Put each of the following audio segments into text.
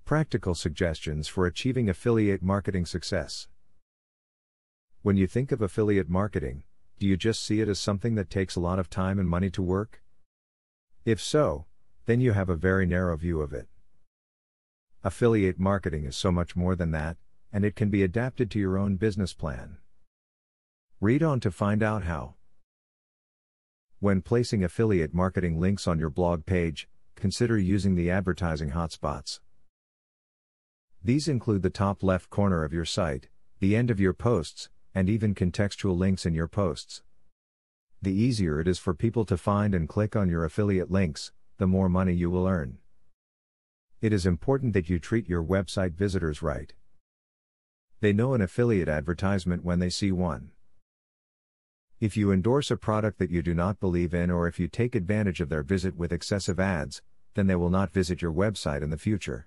Practical suggestions for achieving affiliate marketing success. When you think of affiliate marketing, do you just see it as something that takes a lot of time and money to work? If so, then you have a very narrow view of it. Affiliate marketing is so much more than that, and it can be adapted to your own business plan. Read on to find out how. When placing affiliate marketing links on your blog page, consider using the advertising hotspots. These include the top left corner of your site, the end of your posts, and even contextual links in your posts. The easier it is for people to find and click on your affiliate links, the more money you will earn. It is important that you treat your website visitors right. They know an affiliate advertisement when they see one. If you endorse a product that you do not believe in, or if you take advantage of their visit with excessive ads, then they will not visit your website in the future.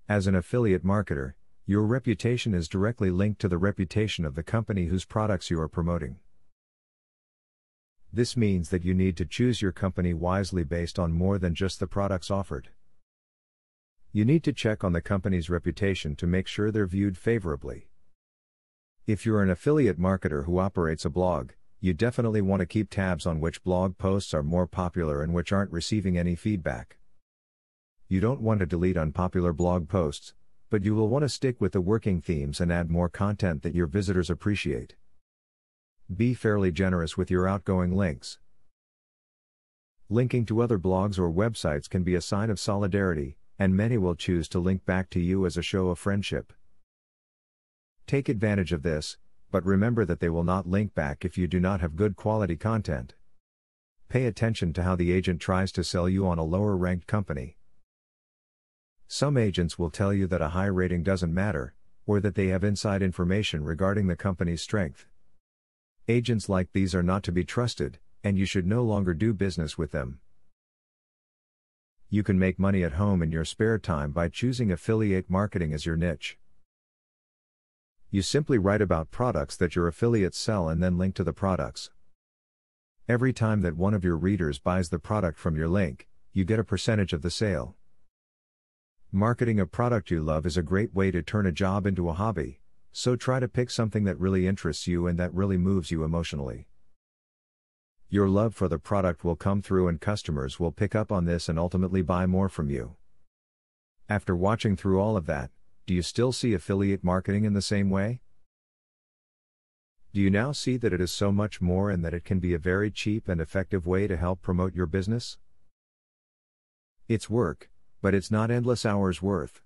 As an affiliate marketer, your reputation is directly linked to the reputation of the company whose products you are promoting. This means that you need to choose your company wisely based on more than just the products offered. You need to check on the company's reputation to make sure they're viewed favorably. If you're an affiliate marketer who operates a blog, you definitely want to keep tabs on which blog posts are more popular and which aren't receiving any feedback. You don't want to delete unpopular blog posts, but you will want to stick with the working themes and add more content that your visitors appreciate. Be fairly generous with your outgoing links. Linking to other blogs or websites can be a sign of solidarity, and many will choose to link back to you as a show of friendship. Take advantage of this, but remember that they will not link back if you do not have good quality content. Pay attention to how the agent tries to sell you on a lower ranked company. Some agents will tell you that a high rating doesn't matter, or that they have inside information regarding the company's strength. Agents like these are not to be trusted, and you should no longer do business with them. You can make money at home in your spare time by choosing affiliate marketing as your niche. You simply write about products that your affiliates sell and then link to the products. Every time that one of your readers buys the product from your link, you get a percentage of the sale. Marketing a product you love is a great way to turn a job into a hobby, so try to pick something that really interests you and that really moves you emotionally. Your love for the product will come through and customers will pick up on this and ultimately buy more from you. After watching through all of that, do you still see affiliate marketing in the same way? Do you now see that it is so much more and that it can be a very cheap and effective way to help promote your business? It's work, but it's not endless hours worth.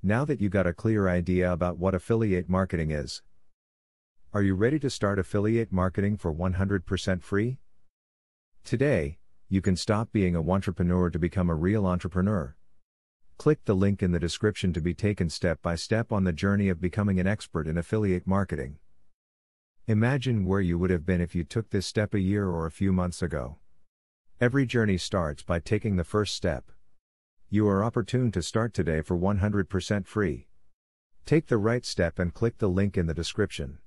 Now that you got a clear idea about what affiliate marketing is, are you ready to start affiliate marketing for 100% free? Today, you can stop being a wantrepreneur to become a real entrepreneur. Click the link in the description to be taken step by step on the journey of becoming an expert in affiliate marketing. Imagine where you would have been if you took this step a year or a few months ago. Every journey starts by taking the first step. You are opportune to start today for 100% free. Take the right step and click the link in the description.